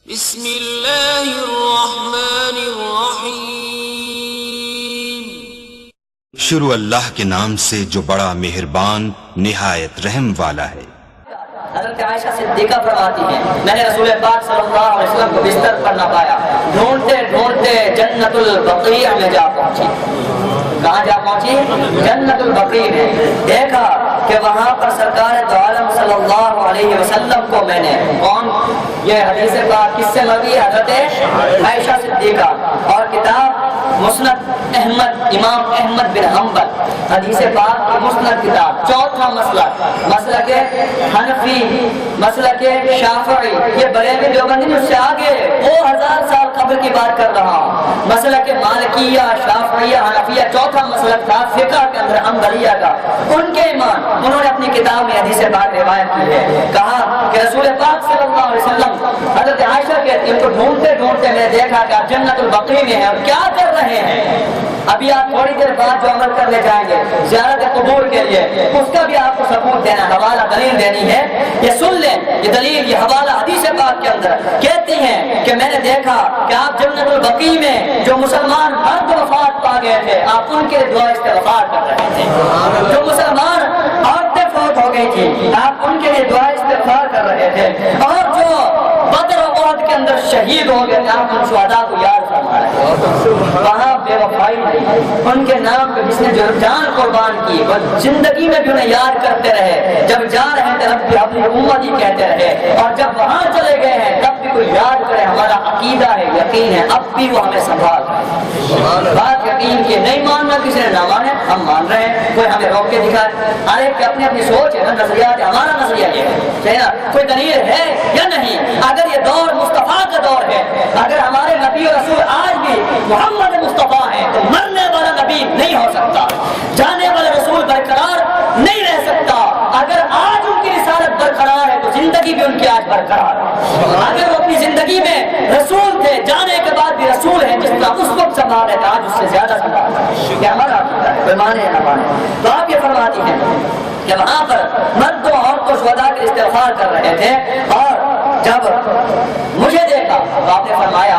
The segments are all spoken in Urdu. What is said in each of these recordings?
بسم اللہ الرحمن الرحیم۔ شروع اللہ کے نام سے جو بڑا مہربان نہایت رحم والا ہے۔ حضرت عائشہ صدیقہ فرماتی ہیں میں نے رسول پاک صلی اللہ علیہ وسلم کو بستر پر نہ پایا، ڈھونڈتے ڈھونڈتے جنت البقیع میں جا پہنچی۔ کہاں جا پہنچی؟ جنت البقیع میں۔ دیکھا کہ وہاں پر سرکار دو عالم صلی اللہ علیہ وسلم کو میں نے کون؟ یہ حدیث پاک کس سے مروی ہے؟ حضرت عائشہ صدیقہ۔ اور کتاب مسند احمد، امام احمد بن حنبل، حدیث پاک کی مسند کتاب۔ چوتھا مسلک، مسلک حنفی، مسلک شافعی، یہ بریلوی دیوبندی اس سے آگے 2000 سال قبل کی بات کر رہا ہوں۔ مسلک مالکیہ، شافعیہ، حنفیہ، چوتھا مسلک تھا فقہ کے اندر حنبلیہ کا۔ ان کے امام انہوں نے اپنی کتاب میں حدیث پاک روایت کی ہے، کہا کہ رسول پاک صلی اللہ علیہ وسلم، حضرت عائشہ کہتی ہیں تو ڈھونڈتے ڈھونڈتے میں نے دیکھا کہ آپ جنت البقیع میں ہیں اور کیا کر رہے ہیں؟ ابھی آپ تھوڑی دیر بعد جو عمل کرنے جائیں گے زیارت قبور کے لیے، اس کا بھی آپ کو ثبوت دینا، حوالہ دلیل دینی ہے۔ یہ سن لیں، یہ دلیل، یہ حوالہ حدیث پاک کے اندر کہتی ہیں کہ میں نے دیکھا کہ آپ جنت البقیع میں جو مسلمان مرد وفات پا گئے تھے آپ ان کے دعا استغفار کر رہے تھے۔ جو مسلمان عورتیں فوت ہو گئی تھی آپ ان کے لیے دعا استغفار کر رہے تھے، اور جو بدر و احد کے اندر شہید ہو گئے تھے آپ ان شہداء کو یاد فرما رہے تھے۔ وہاں بے وفائی ان کے نام پہ جس نے جو جان قربان کی وہ زندگی میں بھی انہیں یاد کرتے رہے، جب جا رہے تھے رب بھی اپنی امت ہی کہتے رہے، اور جب وہاں چلے گئے ہیں تب بھی کوئی یاد کرے۔ ہمارا عقیدہ ہے، یقین ہے، اب بھی وہ ہمیں سنبھال رہے ہیں۔ بات یقین کی نہیں ماننا، کسی نے نہ مانے، ہم مان رہے ہیں، کوئی ہمیں روک کے دکھائے۔ ہر ایک کی اپنی اپنی سوچ ہے نا، نظریات ہے، ہمارا نظریہ یہ ہے نا، کوئی دلیل ہے یا نہیں؟ اگر یہ دور مصطفیٰ کا دور ہے، اگر ہمارے نبی اور رسول آج بھی محمد مصطفیٰ ہیں تو مرنے والا نبی نہیں ہو سکتا، جانے والا رسول برقرار نہیں رہ سکتا۔ اگر آج ان کی رسالت برقرار ہے تو زندگی بھی ان کی آج برقرار ہے۔ اگر وہ اپنی زندگی میں رسول تھے، جانے کے بعد بھی رسول ہیں، جس طرح اس وقت سنبھال رہے تھے آج اس سے زیادہ سنبھال رہے ہیں۔ یہ ہمارا عقیدہ ہے، کوئی مانے یا نہ مانے۔ تو آپ یہ فرماتی ہیں کہ وہاں پر مرد و عورت کو شہداء کے استغفار کر رہے تھے، اور جب مجھے دیکھا تو آپ نے فرمایا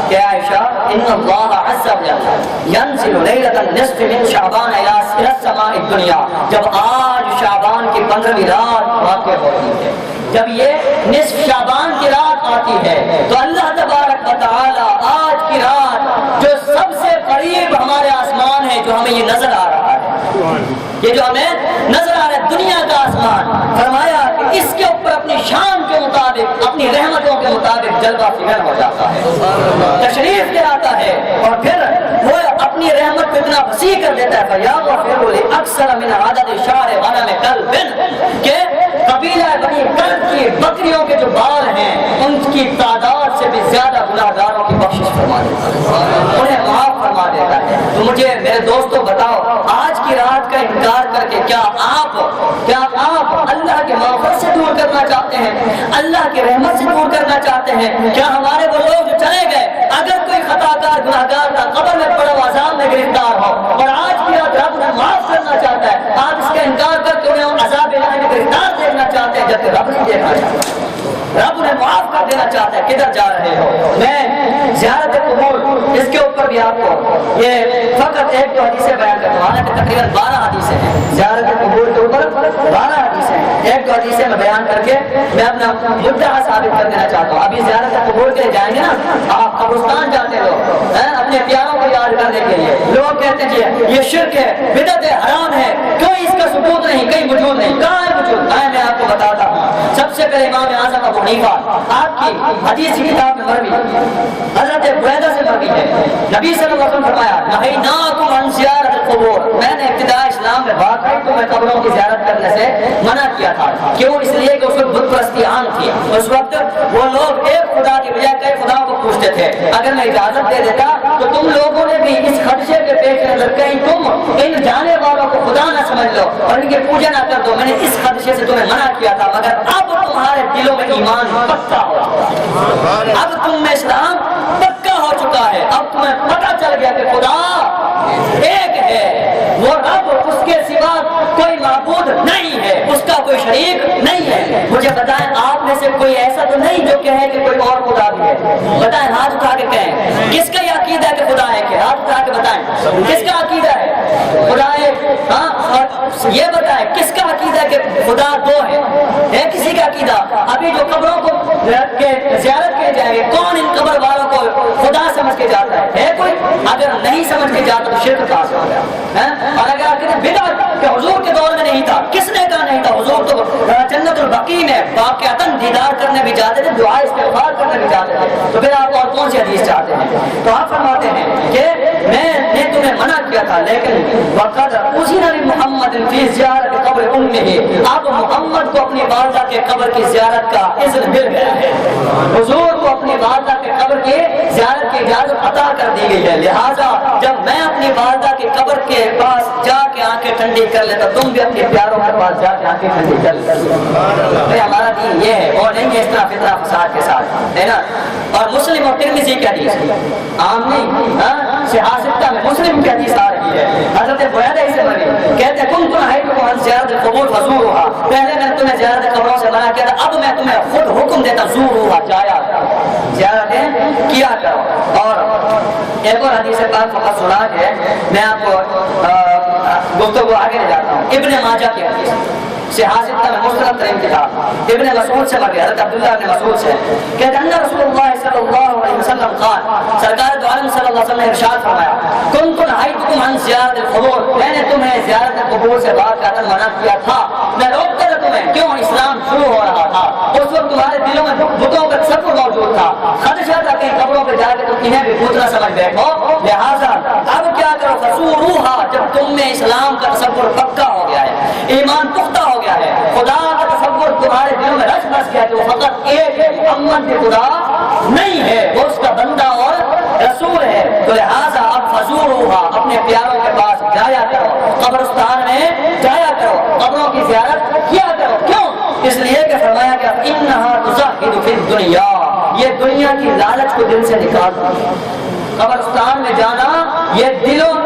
کہ عائشہ ان اللہ عز وجل ينزل ليلة النصف من شعبان الى السماء الدنیا، جب آج شعبان کی 15ویں رات واقع ہوتی ہے، جب یہ نصف شعبان کی رات آتی ہے تو اللہ تبارک و تعالی آج کی رات جو سب سے قریب ہمارے آسمان ہے، جو ہمیں یہ نظر آ رہا ہے، یہ جو ہمیں نظر آ رہا ہے دنیا کا آسمان، فرمایا کہ اس کے اوپر اپنی شان کے مطابق، اپنی رحمتوں کے مطابق جلوہ فگر ہو جاتا ہے، تشریف لے آتا ہے، اور پھر وہ اپنی رحمت کو اتنا وسیع کر دیتا ہے فَيَغْفِرُ لِأَكْثَرَ مِنْ عَدَدِ شَعْرِ غَنَمِ كَلْبٍ، کہ قبیلہ بنی کلب کی بکریوں کے جو بال ہیں ان کی تعداد سے بھی زیادہ گناہگاروں کی بخشش فرما دیتا ہے، انہیں معاف فرما دیتا ہے۔ تو مجھے میرے دوستوں بتاؤ، آج کی رات کا انکار کر کے کیا آپ اللہ کے مغفرت سے دور کرنا چاہتے ہیں، اللہ کی رحمت سے دور کرنا چاہتے ہیں؟ کیا ہمارے وہ لوگ جو چلے گئے، اگر کوئی خطا کار گناہگار کا قبر میں پڑا ہوا عذاب میں گرفتار ہو اور آج کی رات رب انہیں معاف کرنا چاہتا ہے، آپ اس کا انکار کر کے انہیں عذاب الہی میں گرفتار دیکھنا چاہتے ہیں، جبکہ رب نہیں دیکھنا چاہتا، رب انہیں معاف کر دینا چاہتا ہے۔ کدھر جا رہے ہو؟ میں زیارت قبور، اس کے اوپر بھی آپ کو یہ فقط ایک دو حدیثیں بیان کرتا ہوں، حالانکہ تقریباً 12 حدیثیں ہیں زیارت قبور کے اوپر، 12 حدیثیں ہیں، ایک دو حدیثیں میں بیان کر کے میں اپنا مدعا ثابت کر دینا چاہتا ہوں۔ ابھی زیارت قبور کے لیے جائیں گے نا، آپ قبرستان جاتے لوگ اپنے پیاروں کو یاد کرنے کے لیے، لوگ کہتے ہیں یہ شرک ہے، بدعت ہے، حرام ہے، کوئی اس کا ثبوت نہیں، کہیں وجود نہیں۔ کہاں ہے وجود؟ میں آپ کو بتاتا ہوں۔ سب سے پہلے امام اعظم ابو حنیفہ، آپ کی حدیث کی کتاب میں مروی حضرت بریدہ سے مروی ہے، نبی صلی اللہ علیہ وسلم فرمایا نہیناکم عن زیارت القبور، میں نے ابتداء اسلام میں بات کی تو میں قبروں کی زیارت کرنے سے منع کیا تھا۔ کیوں؟ اس لیے کہ اس وقت بت پرستی عام تھی، اس وقت وہ لوگ ایک خدا کی بجائے کئی خدا کو پوچھتے تھے۔ اگر میں اجازت دے دیتا تو تم لوگوں نے بھی اس خدشے کے پیش نظر کہیں تم ان جانے والوں کو خدا نہ سمجھ لو اور ان کی پوجا نہ کر دو، میں نے اس خدشے سے تمہیں منع کیا تھا، مگر اب تمہارے دلوں میں ایمان پکا ہو چکا ہے، اب تم میں اسلام پکا ہو چکا ہے، اب تمہیں پتہ چل گیا کہ خدا ایک ہے، وہ رب، اس کے سوا کوئی معبود نہیں ہے، اس کا کوئی شریک نہیں ہے۔ مجھے بتائیں آپ میں سے کوئی ایسا تو نہیں جو کہے کہ کوئی اور خدا بھی ہے؟ بتائیں، ہاتھ اٹھا کے کہیں کس کا یہ عقیدہ ہے کہ خدا ایک ہے؟ ہاتھ اٹھا کے بتائیں کس کا عقیدہ ہے خدا ایک؟ ہاں، اور یہ بتائیں کس کا عقیدہ ہے کہ خدا دو ہے کسی کا عقیدہ؟ ابھی جو قبروں کو زیارت کے جائیں گے، کون ان قبر والوں کو خدا سمجھ کے جاتا ہے کوئی؟ اگر نہیں سمجھ کے جاتا تو شرک کہاں سے ہو گیا؟ اور اگر آپ کہتے ہیں بدعت کہ حضور کے دور میں نہیں تھا، کس نے کہا نہیں تھا؟ حضور تو جنت البقیع میں واقعتاً دیدار کرنے بھی جاتے تھے، دعا استغفار کرنے بھی جاتے تھے، تو پھر آپ اور کون سی حدیث چاہتے ہیں؟ تو آپ فرماتے ہیں کہ میں نے تمہیں منع کیا تھا، لیکن وقت اسی نبی محمد فی زیارت قبر امہ، اب محمد کو اپنی والدہ کے قبر کی زیارت کا اذن مل گیا ہے، حضور کو اپنی والدہ کے قبر کی زیارت کی اجازت عطا کر دی گئی ہے، لہٰذا جب میں اپنی والدہ کی قبر کے پاس جا کے آنکھیں ٹھنڈی کر لیتا، تم بھی اپنے پیاروں کے پاس جا کے آنکھیں ٹھنڈی کر لیتے۔ ہمارا دین یہ ہے، اور نہیں ہے اس طرح فتنہ فساد کے ساتھ، ہے نا؟ اور مسلم اور ترمذی کی حدیث عام نہیں، صحاح ستہ میں مسلم کی حدیث آ رہی ہے، حضرت بریدہ سے مری کہتے ہیں کنت نہیتکم عن زیارت القبور فزوروها، پہلے میں نے تمہیں زیارت قبروں سے منع کیا تھا، اب میں تمہیں خود حکم دیتا زوروها، جایا کرو، زیارتیں کیا کرو۔ اور ایک اور حدیث پاک فقط سنا کے میں آپ کو گفتگو آگے لے جاتا ہوں۔ ابن ماجہ کی حدیث صحاح ستہ میں مستند ترین کتاب، ابن مسعود سے مروی، حضرت عبداللہ ابن مسعود سے کہتے ہیں ان رسول اللہ صلی اللہ علیہ وسلم قال، سرکار دو عالم صلی اللہ علیہ وسلم نے ارشاد فرمایا کنت نہیتکم عن زیارت القبور، میں نے تمہیں زیارت قبور سے بات کرنا منع کیا تھا، میں روکتا تھا تمہیں، کیوں؟ اسلام شروع ہو رہا تھا، اس وقت تمہارے دلوں میں بتوں کا تصور موجود تھا، خدشہ تھا کہ قبروں پہ جا کے تم انہیں بھی بتنا سمجھ بیٹھو، لہٰذا اب کیا کرو فزوروها، جب تم میں اسلام کا تصور پکا ہو گیا ہے، ایمان پختہ ہو گیا ہے، خدا کا تصور تمہارے دلوں میں رچ بس گیا کہ وہ فقط ایک ہے، محمد بھی خدا نہیں ہے، وہ اس کا بندہ اور رسول ہے، تو لہٰذا اب فزوروها، اپنے پیاروں کے پاس جایا کرو، قبرستان میں جایا کرو، قبروں کی زیارت کیا کرو، کیوں؟ اس لیے کہ فرمایا کہ انہا تزہد فی الدنیا، یہ دنیا کی لالچ کو دل سے نکالتی ہے، قبرستان میں جانا یہ دلوں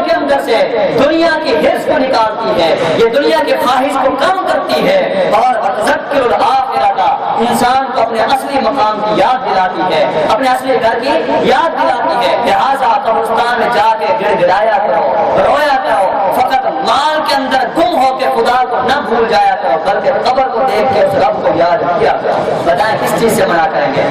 کے اندر سے دنیا کی حرص کو نکالتی ہے، یہ دنیا کی خواہش کو کم کرتی ہے، اور تذکر الآخرۃ، انسان کو اپنے اصلی مقام کی یاد دلاتی ہے، اپنے اصلی گھر کی یاد دلاتی ہے، لہٰذا قبرستان میں جا کے گڑ گڑایا کرو، رویا کرو، فقط مال کے اندر گم ہو کے خدا کو نہ بھول جایا کرو، بلکہ قبر کو دیکھ کے اس رب کو یاد کیا کرو۔ بتائیں کس چیز سے منع کریں گے؟